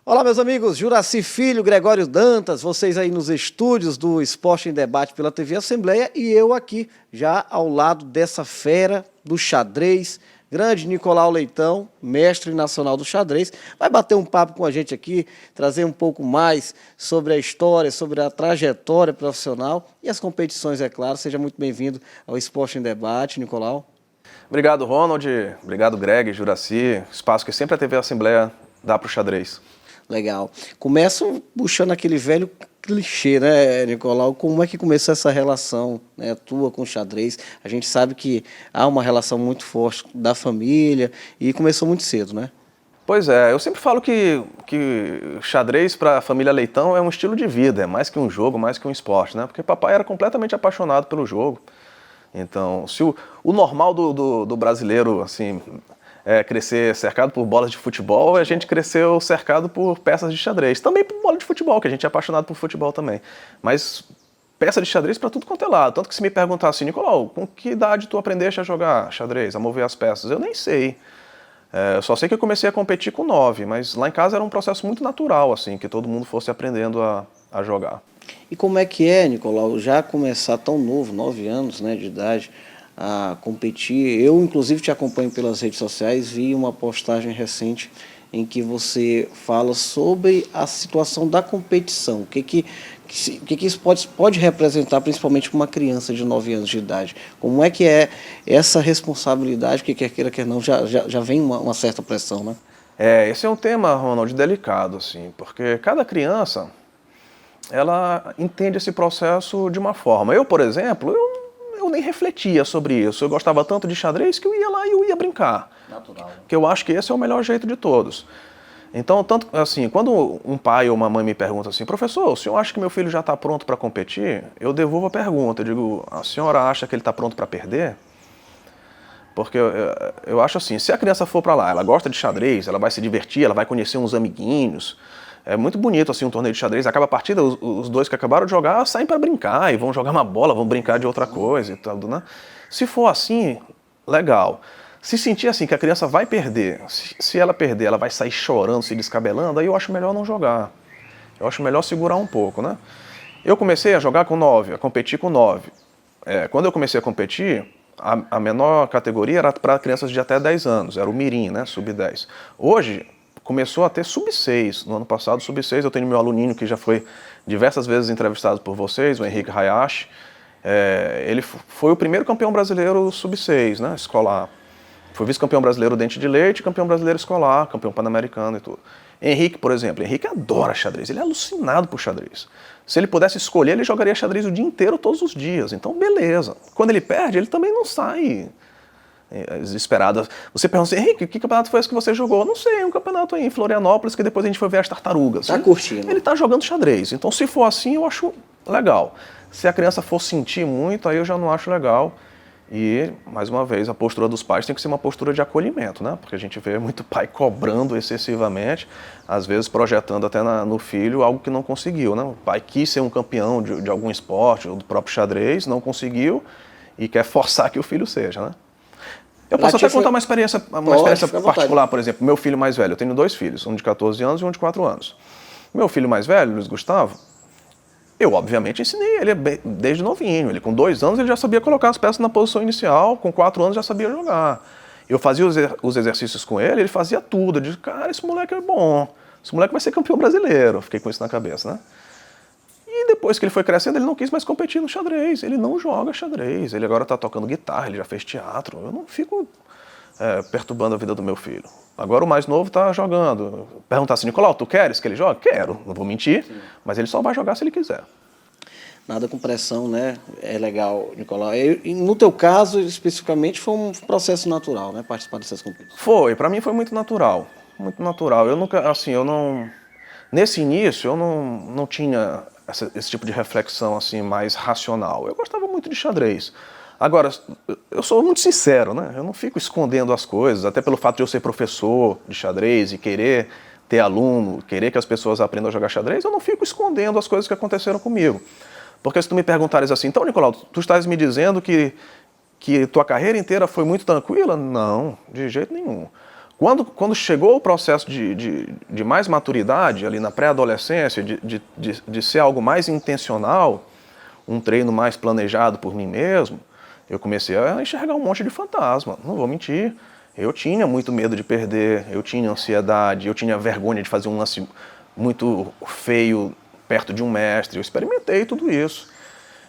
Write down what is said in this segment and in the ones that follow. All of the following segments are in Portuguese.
Olá, meus amigos, Juraci Filho, Gregório Dantas, vocês aí nos estúdios do Esporte em Debate pela TV Assembleia e eu aqui, já ao lado dessa fera do xadrez, grande Nicolau Leitão, mestre nacional do xadrez, vai bater um papo com a gente aqui, trazer um pouco mais sobre a história, sobre a trajetória profissional e as competições, é claro. Seja muito bem-vindo ao Esporte em Debate, Nicolau. Obrigado, Ronald. Obrigado, Greg, Juraci. Espaço que sempre a TV Assembleia dá para o xadrez. Legal. Começo puxando aquele velho clichê, né, Nicolau? Como é que começou essa relação, né, tua com o xadrez? A gente sabe que há uma relação muito forte da família e começou muito cedo, né? Pois é, eu sempre falo que xadrez para a família Leitão é um estilo de vida, é mais que um jogo, mais que um esporte, né? Porque papai era completamente apaixonado pelo jogo. Então, se o normal do brasileiro, assim, é crescer cercado por bolas de futebol, a gente cresceu cercado por peças de xadrez. Também por bola de futebol, que a gente é apaixonado por futebol também. Mas peça de xadrez para tudo quanto é lado. Tanto que se me perguntar assim, Nicolau, com que idade tu aprendeste a jogar xadrez, a mover as peças? Eu nem sei. Eu só sei que eu comecei a competir com 9, mas lá em casa era um processo muito natural, assim, que todo mundo fosse aprendendo a jogar. E como é que é, Nicolau, já começar tão novo, 9 anos, né, de idade, a competir? Eu, inclusive, te acompanho pelas redes sociais, vi uma postagem recente em que você fala sobre a situação da competição. O que isso pode representar, principalmente para uma criança de 9 anos de idade? Como é que é essa responsabilidade, que quer queira, quer não, já vem uma certa pressão, né? Esse é um tema, Ronald, delicado, assim, porque cada criança, ela entende esse processo de uma forma. Eu, por exemplo, eu nem refletia sobre isso. Eu gostava tanto de xadrez que eu ia lá e eu ia brincar. Natural. Porque eu acho que esse é o melhor jeito de todos. Então, tanto assim, quando um pai ou uma mãe me pergunta assim, professor, o senhor acha que meu filho já está pronto para competir? Eu devolvo a pergunta, eu digo, a senhora acha que ele está pronto para perder? Porque eu acho assim, se a criança for para lá, ela gosta de xadrez, ela vai se divertir, ela vai conhecer uns amiguinhos. É muito bonito assim um torneio de xadrez, acaba a partida, os dois que acabaram de jogar saem para brincar e vão jogar uma bola, vão brincar de outra coisa e tudo, né? Se for assim, legal. Se sentir assim que a criança vai perder, se ela perder, ela vai sair chorando, se descabelando, aí eu acho melhor não jogar. Eu acho melhor segurar um pouco, né? Eu comecei a jogar com 9, a competir com 9. Quando eu comecei a competir, a menor categoria era para crianças de até 10 anos, era o mirim, né, sub-10. Hoje, começou a ter sub-6. No ano passado, sub-6, eu tenho meu aluninho que já foi diversas vezes entrevistado por vocês, o Henrique Hayashi. Ele foi o primeiro campeão brasileiro sub-6, né, escolar. Foi vice-campeão brasileiro dente de leite, campeão brasileiro escolar, campeão pan-americano e tudo. Henrique, por exemplo, Henrique adora xadrez, ele é alucinado por xadrez. Se ele pudesse escolher, ele jogaria xadrez o dia inteiro, todos os dias. Então, beleza. Quando ele perde, ele também não sai desesperado. Você pergunta assim, Henrique, que campeonato foi esse que você jogou? Não sei, um campeonato aí em Florianópolis, que depois a gente foi ver as tartarugas. Tá curtindo. Ele tá jogando xadrez. Então, se for assim, eu acho legal. Se a criança for sentir muito, aí eu já não acho legal. E, mais uma vez, a postura dos pais tem que ser uma postura de acolhimento, né? Porque a gente vê muito pai cobrando excessivamente, às vezes projetando até no filho algo que não conseguiu, né? O pai quis ser um campeão de algum esporte, ou do próprio xadrez, não conseguiu e quer forçar que o filho seja, né? Eu posso até contar uma experiência particular, por exemplo, meu filho mais velho. Eu tenho 2 filhos, um de 14 anos e um de 4 anos. Meu filho mais velho, Luiz Gustavo, eu, obviamente, ensinei ele desde novinho. Ele, com 2 anos, ele já sabia colocar as peças na posição inicial, com 4 anos já sabia jogar. Eu fazia os exercícios com ele fazia tudo. Eu disse, cara, esse moleque é bom, esse moleque vai ser campeão brasileiro. Eu fiquei com isso na cabeça, né? E depois que ele foi crescendo, ele não quis mais competir no xadrez. Ele não joga xadrez. Ele agora está tocando guitarra, ele já fez teatro. Eu não fico perturbando a vida do meu filho. Agora o mais novo está jogando. Perguntar assim, Nicolau, tu queres que ele jogue? Quero, não vou mentir, mas ele só vai jogar se ele quiser. Nada com pressão, né? É legal, Nicolau. E no teu caso, especificamente, foi um processo natural, né? Participar dessas competições. Foi, para mim foi muito natural. Muito natural. Eu nunca, assim, eu não... Nesse início, eu não tinha esse tipo de reflexão, assim, mais racional. Eu gostava muito de xadrez. Agora, eu sou muito sincero, né? Eu não fico escondendo as coisas, até pelo fato de eu ser professor de xadrez e querer ter aluno, querer que as pessoas aprendam a jogar xadrez, eu não fico escondendo as coisas que aconteceram comigo. Porque se tu me perguntares assim, então, Nicolau, tu estás me dizendo que tua carreira inteira foi muito tranquila? Não, de jeito nenhum. Quando chegou o processo de mais maturidade, ali na pré-adolescência, de ser algo mais intencional, um treino mais planejado por mim mesmo, eu comecei a enxergar um monte de fantasma. Não vou mentir, eu tinha muito medo de perder, eu tinha ansiedade, eu tinha vergonha de fazer um lance muito feio perto de um mestre. Eu experimentei tudo isso.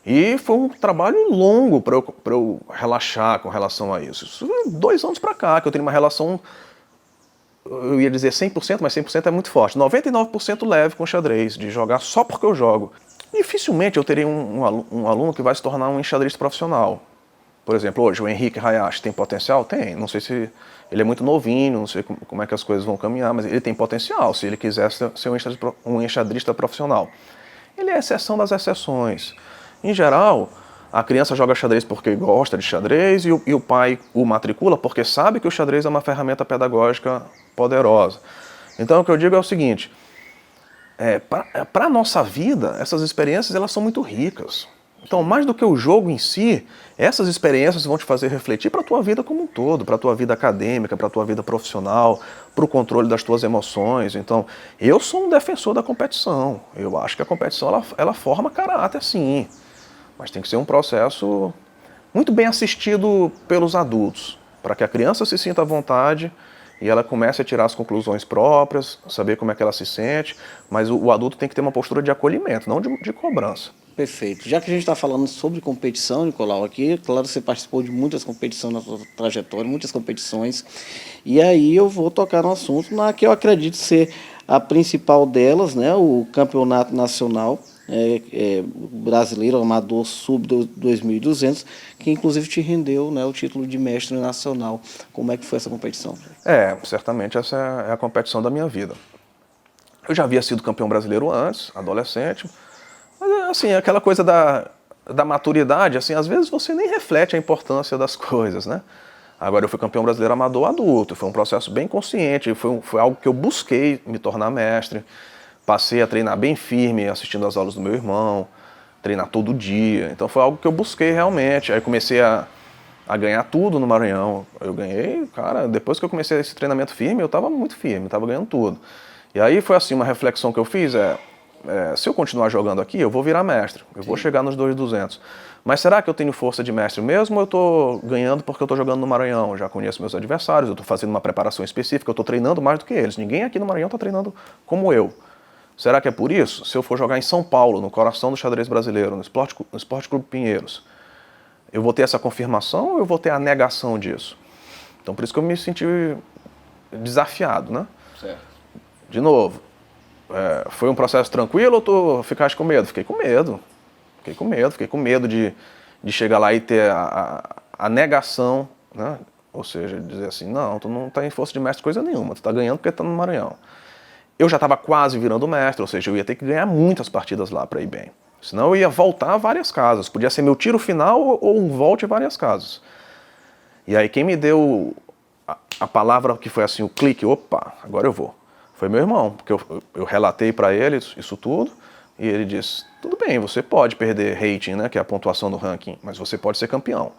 E foi um trabalho longo para eu relaxar com relação a isso. Isso foi 2 anos para cá, que eu tenho uma relação, eu ia dizer 100%, mas 100% é muito forte. 99% leve com xadrez, de jogar só porque eu jogo. Dificilmente eu teria um aluno que vai se tornar um enxadrista profissional. Por exemplo, hoje o Henrique Hayashi tem potencial? Tem. Não sei se ele é muito novinho, não sei como é que as coisas vão caminhar, mas ele tem potencial se ele quiser ser um enxadrista profissional. Ele é a exceção das exceções. Em geral, a criança joga xadrez porque gosta de xadrez e o pai o matricula porque sabe que o xadrez é uma ferramenta pedagógica poderosa. Então o que eu digo é o seguinte, para a nossa vida, essas experiências elas são muito ricas. Então, mais do que o jogo em si, essas experiências vão te fazer refletir para a tua vida como um todo, para a tua vida acadêmica, para a tua vida profissional, para o controle das tuas emoções. Então, eu sou um defensor da competição. Eu acho que a competição ela forma caráter, sim. Mas tem que ser um processo muito bem assistido pelos adultos, para que a criança se sinta à vontade e ela comece a tirar as conclusões próprias, saber como é que ela se sente, mas o adulto tem que ter uma postura de acolhimento, não de cobrança. Perfeito. Já que a gente está falando sobre competição, Nicolau, aqui, claro, você participou de muitas competições na sua trajetória, muitas competições, e aí eu vou tocar no assunto na que eu acredito ser a principal delas, né, o Campeonato Nacional Brasileiro Amador Sub 2.200, que inclusive te rendeu, né, o título de mestre nacional. Como é que foi essa competição? Certamente essa é a competição da minha vida. Eu já havia sido campeão brasileiro antes, adolescente, mas assim, aquela coisa da maturidade, assim, às vezes você nem reflete a importância das coisas, né? Agora eu fui campeão brasileiro amador adulto, foi um processo bem consciente, foi algo que eu busquei me tornar mestre, passei a treinar bem firme, assistindo às aulas do meu irmão, treinar todo dia, então foi algo que eu busquei realmente, aí comecei a ganhar tudo no Maranhão, eu ganhei, cara, depois que eu comecei esse treinamento firme, eu estava muito firme, estava ganhando tudo. E aí foi assim, uma reflexão que eu fiz se eu continuar jogando aqui, eu vou virar mestre, eu vou chegar nos 2.200. Mas será que eu tenho força de mestre mesmo ou eu estou ganhando porque eu estou jogando no Maranhão? Eu já conheço meus adversários, eu estou fazendo uma preparação específica, eu estou treinando mais do que eles. Ninguém aqui no Maranhão está treinando como eu. Será que é por isso? Se eu for jogar em São Paulo, no coração do xadrez brasileiro, no Esporte Clube Pinheiros, eu vou ter essa confirmação ou eu vou ter a negação disso? Então por isso que eu me senti desafiado, né? Certo. De novo, foi um processo tranquilo ou tu ficaste com medo? Fiquei com medo. Fiquei com medo de chegar lá e ter a negação, né? Ou seja, dizer assim, não, tu não tá em força de mestre coisa nenhuma, tu tá ganhando porque tá no Maranhão. Eu já estava quase virando mestre, ou seja, eu ia ter que ganhar muitas partidas lá para ir bem. Senão eu ia voltar a várias casas, podia ser meu tiro final ou um volte a várias casas. E aí quem me deu a palavra que foi assim, o clique, opa, agora eu vou. Foi meu irmão, porque eu relatei para ele isso tudo, e ele disse, tudo bem, você pode perder rating, né, que é a pontuação do ranking, mas você pode ser campeão.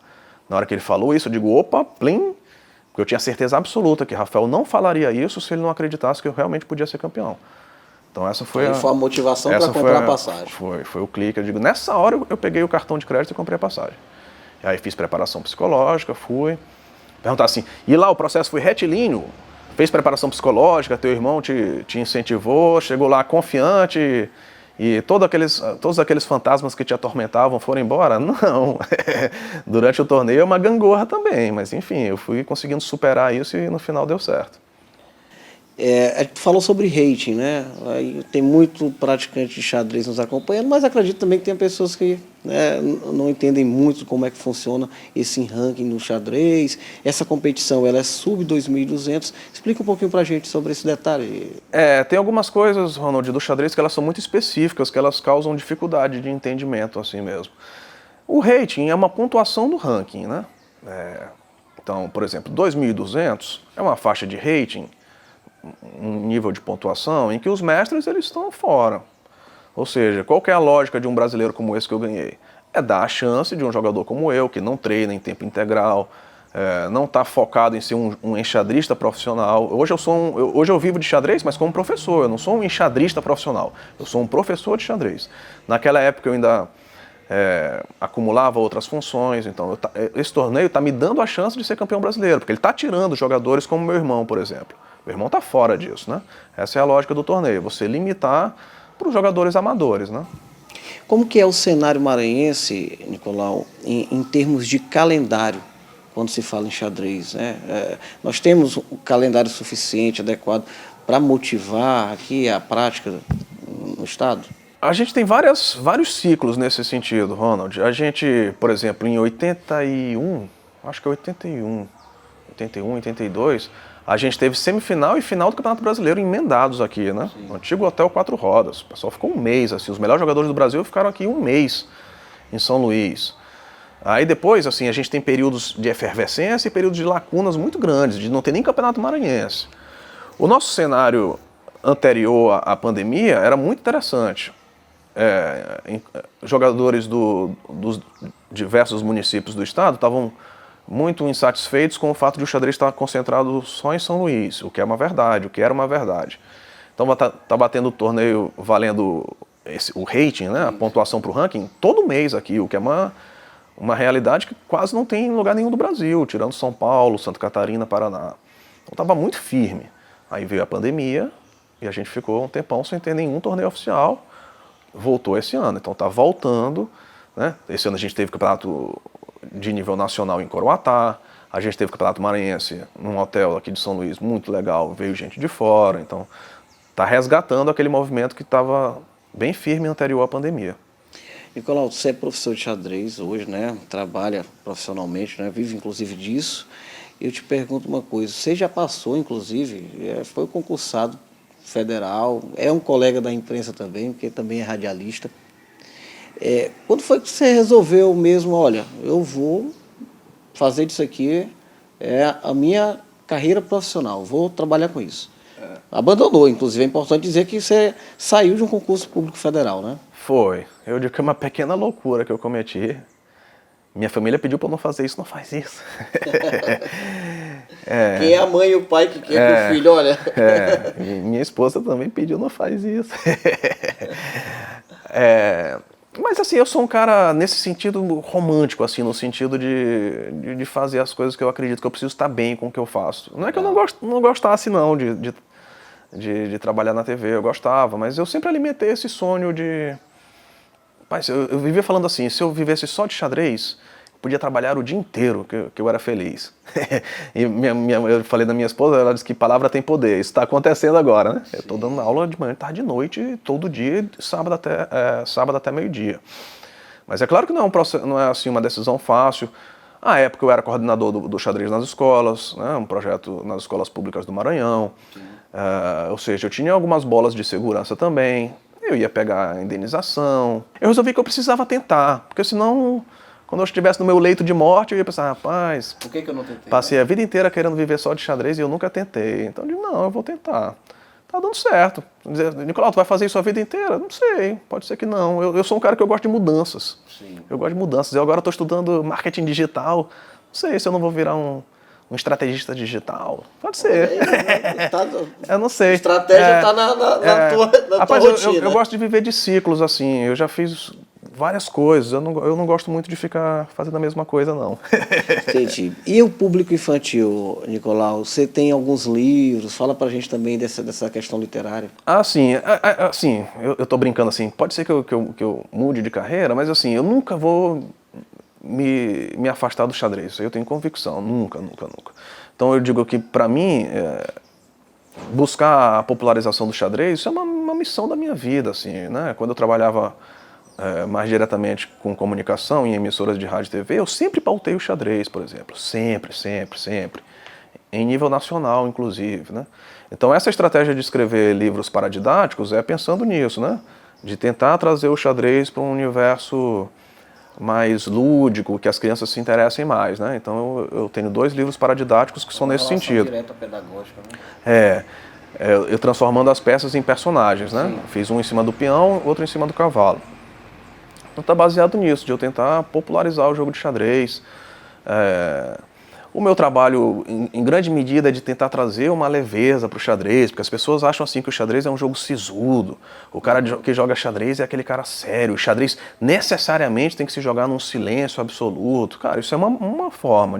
Na hora que ele falou isso, eu digo, opa, plim, porque eu tinha certeza absoluta que Rafael não falaria isso se ele não acreditasse que eu realmente podia ser campeão. Então essa foi a motivação para comprar a passagem. Foi o clique, eu digo, nessa hora eu peguei o cartão de crédito e comprei a passagem. E aí fiz preparação psicológica, fui. Perguntar assim, e lá o processo foi retilíneo? Fez preparação psicológica, teu irmão te incentivou, chegou lá confiante e todos aqueles fantasmas que te atormentavam foram embora? Não. Durante o torneio é uma gangorra também, mas enfim, eu fui conseguindo superar isso e no final deu certo. Tu falou sobre rating, né? Aí tem muito praticante de xadrez nos acompanhando, mas acredito também que tem pessoas que, né, não entendem muito como é que funciona esse ranking no xadrez. Essa competição ela é sub 2.200. Explica um pouquinho pra gente sobre esse detalhe. Tem algumas coisas, Ronald, do xadrez que elas são muito específicas, que elas causam dificuldade de entendimento assim mesmo. O rating é uma pontuação do ranking, né? Então, por exemplo, 2.200 é uma faixa de rating, um nível de pontuação em que os mestres eles estão fora. Ou seja, qual que é a lógica de um brasileiro como esse que eu ganhei? É dar a chance de um jogador como eu, que não treina em tempo integral, não está focado em ser um enxadrista profissional. Hoje eu vivo de xadrez, mas como professor, eu não sou um enxadrista profissional, eu sou um professor de xadrez. Naquela época eu ainda acumulava outras funções, então esse torneio está me dando a chance de ser campeão brasileiro, porque ele está tirando jogadores como meu irmão, por exemplo. Meu irmão está fora disso, né? Essa é a lógica do torneio, você limitar para os jogadores amadores, né? Como que é o cenário maranhense, Nicolau, em termos de calendário, quando se fala em xadrez, né? Nós temos um calendário suficiente, adequado, para motivar aqui a prática no estado? A gente tem vários ciclos nesse sentido, Ronald. A gente, por exemplo, em 81, acho que é 81, 82, a gente teve semifinal e final do Campeonato Brasileiro emendados aqui, né? No antigo Hotel 4 Rodas. O pessoal ficou um mês, assim, os melhores jogadores do Brasil ficaram aqui um mês em São Luís. Aí depois, assim, a gente tem períodos de efervescência e períodos de lacunas muito grandes, de não ter nem Campeonato Maranhense. O nosso cenário anterior à pandemia era muito interessante. Jogadores dos diversos municípios do estado estavam muito insatisfeitos com o fato de o xadrez estar concentrado só em São Luís, o que é uma verdade, o que era uma verdade. Então tá batendo o torneio valendo o rating, né, a pontuação para o ranking, todo mês aqui, o que é uma realidade que quase não tem em lugar nenhum do Brasil, tirando São Paulo, Santa Catarina, Paraná. Então estava muito firme. Aí veio a pandemia e a gente ficou um tempão sem ter nenhum torneio oficial. Voltou esse ano, então está voltando, né? Esse ano a gente teve campeonato de nível nacional em Coroatá, a gente teve campeonato maranhense num hotel aqui de São Luís muito legal, veio gente de fora, então está resgatando aquele movimento que estava bem firme anterior à pandemia. Nicolau, você é professor de xadrez hoje, né? Trabalha profissionalmente, né? Vive inclusive disso. Eu te pergunto uma coisa, você já passou, inclusive, foi concursado federal, é um colega da imprensa também, porque também é radialista. Quando foi que você resolveu mesmo, olha, eu vou fazer disso aqui a minha carreira profissional, vou trabalhar com isso? Abandonou, inclusive, é importante dizer que você saiu de um concurso público federal, né? Foi. Eu digo que é uma pequena loucura que eu cometi. Minha família pediu para eu não fazer isso, não faz isso. Quem é a mãe e o pai que quer que o filho, olha... Minha esposa também pediu, não faz isso. Mas assim, eu sou um cara nesse sentido romântico, assim, no sentido de fazer as coisas que eu acredito que eu preciso estar bem com o que eu faço. Não é que eu não gostasse não de trabalhar na TV, eu gostava, mas eu sempre alimentei esse sonho de... Mas eu vivia falando assim, se eu vivesse só de xadrez, eu podia trabalhar o dia inteiro, que eu era feliz. E eu falei da minha esposa, ela disse que palavra tem poder, isso está acontecendo agora, né? Sim. Eu estou dando aula de manhã, tarde e noite, todo dia, sábado até meio-dia. Mas é claro que não é assim, uma decisão fácil. À época eu era coordenador do xadrez nas escolas, né? Um projeto nas escolas públicas do Maranhão. Ou seja, eu tinha algumas bolas de segurança também. Eu ia pegar a indenização. Eu resolvi que eu precisava tentar, porque senão, quando eu estivesse no meu leito de morte, eu ia pensar, rapaz... Por que eu não tentei? Passei a vida inteira querendo viver só de xadrez e eu nunca tentei. Então eu digo, não, eu vou tentar. Tá dando certo. Nicolau, tu vai fazer isso a vida inteira? Não sei, pode ser que não. Eu sou um cara que eu gosto de mudanças. Sim. Eu gosto de mudanças. Eu agora estou estudando marketing digital. Não sei se eu não vou virar um estrategista digital. Pode ser. Eu não sei. A estratégia está na tua rotina. Eu gosto de viver de ciclos, assim. Eu já fiz várias coisas. Eu não gosto muito de ficar fazendo a mesma coisa, não. Entendi. E o público infantil, Nicolau? Você tem alguns livros? Fala pra gente também dessa questão literária. Sim. Eu tô brincando assim. Pode ser que eu mude de carreira, mas assim, eu nunca vou... Me afastar do xadrez, isso aí eu tenho convicção, nunca. Então eu digo que para mim, buscar a popularização do xadrez, isso é uma missão da minha vida, assim, né? Quando eu trabalhava mais diretamente com comunicação em emissoras de rádio e TV, eu sempre pautei o xadrez, por exemplo, sempre, em nível nacional, inclusive, né? Então essa estratégia de escrever livros paradidáticos é pensando nisso, né? De tentar trazer o xadrez para um universo mais lúdico, que as crianças se interessem mais, né? Então eu tenho 2 livros paradidáticos que são nesse sentido. Direta pedagógica, né? Eu transformando as peças em personagens, né? Sim. Fiz um em cima do peão, outro em cima do cavalo. Então tá baseado nisso, de eu tentar popularizar o jogo de xadrez. O meu trabalho, em grande medida, é de tentar trazer uma leveza para o xadrez, porque as pessoas acham assim que o xadrez é um jogo sisudo. O cara que joga xadrez é aquele cara sério. O xadrez necessariamente tem que se jogar num silêncio absoluto. Cara, isso é uma forma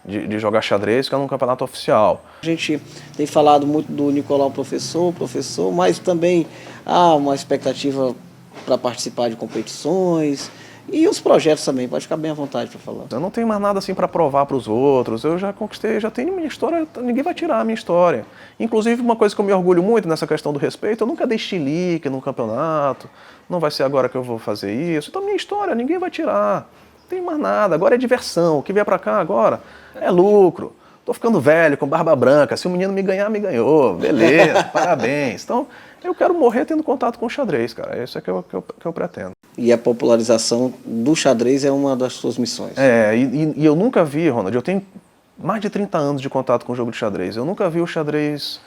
de jogar xadrez que é num campeonato oficial. A gente tem falado muito do Nicolau professor, mas também há uma expectativa para participar de competições e os projetos também, pode ficar bem à vontade para falar. Eu não tenho mais nada assim para provar para os outros, eu já conquistei, já tenho minha história, ninguém vai tirar a minha história. Inclusive, uma coisa que eu me orgulho muito nessa questão do respeito, eu nunca dei chilique no campeonato, não vai ser agora que eu vou fazer isso, então minha história ninguém vai tirar, não tem mais nada, agora é diversão, o que vier para cá agora é lucro. Tô ficando velho, com barba branca, se o menino me ganhar, me ganhou, beleza, parabéns. Então, eu quero morrer tendo contato com o xadrez, cara, isso é que eu pretendo. E a popularização do xadrez é uma das suas missões. E eu nunca vi, Ronald, eu tenho mais de 30 anos de contato com o jogo de xadrez, eu nunca vi o xadrez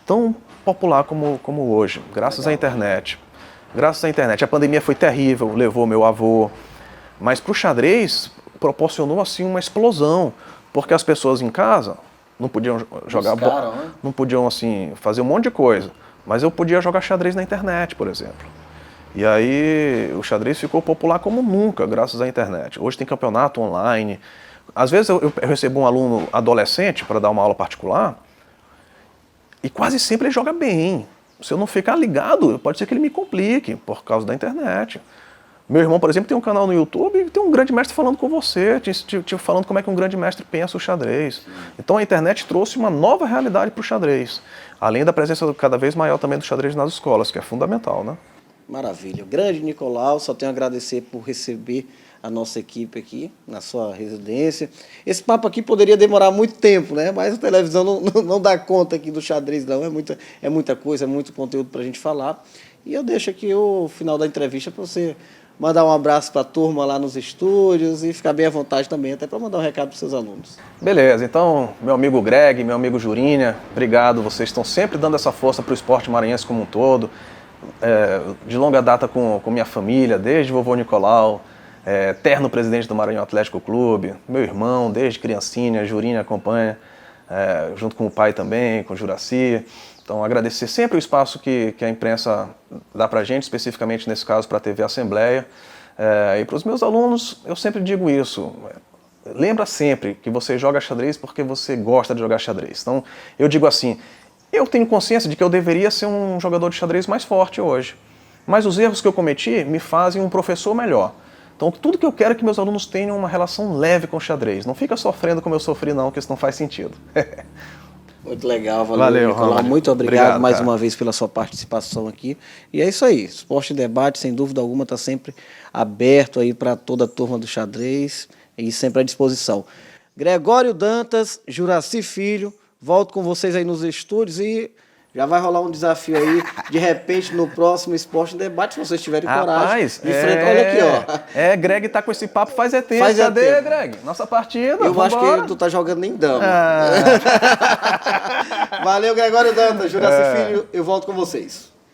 tão popular como hoje, graças à internet. Graças à internet. A pandemia foi terrível, levou meu avô, mas pro xadrez proporcionou assim uma explosão, porque as pessoas em casa não podiam jogar bola, não podiam assim fazer um monte de coisa, mas eu podia jogar xadrez na internet, por exemplo. E aí o xadrez ficou popular como nunca, graças à internet. Hoje tem campeonato online. Às vezes eu recebo um aluno adolescente para dar uma aula particular e quase sempre ele joga bem. Se eu não ficar ligado, pode ser que ele me complique por causa da internet. Meu irmão, por exemplo, tem um canal no YouTube e tem um grande mestre falando com você, te falando como é que um grande mestre pensa o xadrez. Então a internet trouxe uma nova realidade para o xadrez, além da presença cada vez maior também do xadrez nas escolas, que é fundamental, né? Maravilha. Grande Nicolau, só tenho a agradecer por receber a nossa equipe aqui na sua residência. Esse papo aqui poderia demorar muito tempo, né? Mas a televisão não dá conta aqui do xadrez, não. É muita coisa, é muito conteúdo para a gente falar. E eu deixo aqui o final da entrevista para você mandar um abraço para a turma lá nos estúdios e ficar bem à vontade também, até para mandar um recado para os seus alunos. Beleza, então, meu amigo Greg, meu amigo Jurinha, obrigado. Vocês estão sempre dando essa força para o esporte maranhense como um todo. De longa data com minha família, desde vovô Nicolau, eterno presidente do Maranhão Atlético Clube, meu irmão, desde criancinha, Jurinha acompanha, junto com o pai também, com o Juraci. Então, agradecer sempre o espaço que a imprensa dá para a gente, especificamente nesse caso para a TV Assembleia. E para os meus alunos, eu sempre digo isso. Lembra sempre que você joga xadrez porque você gosta de jogar xadrez. Então, eu digo assim, eu tenho consciência de que eu deveria ser um jogador de xadrez mais forte hoje. Mas os erros que eu cometi me fazem um professor melhor. Então, tudo que eu quero é que meus alunos tenham uma relação leve com o xadrez. Não fica sofrendo como eu sofri, não, que isso não faz sentido. Muito legal, valeu Nicolau. Ronald. Muito obrigado mais cara. uma vez pela sua participação aqui. E é isso aí, Esporte em Debate, sem dúvida alguma, está sempre aberto aí para toda a turma do xadrez e sempre à disposição. Gregório Dantas, Juraci Filho, volto com vocês aí nos estúdios e já vai rolar um desafio aí, de repente, no próximo Esporte em Debate, se vocês tiverem coragem de enfrentar. Olha aqui, ó. Greg tá com esse papo faz tempo. Faz Cadê, tempo. Greg? Nossa partida, Eu vambora. acho que tu tá jogando nem dama. Valeu, Gregório Dantas, Juraci Filho, eu volto com vocês.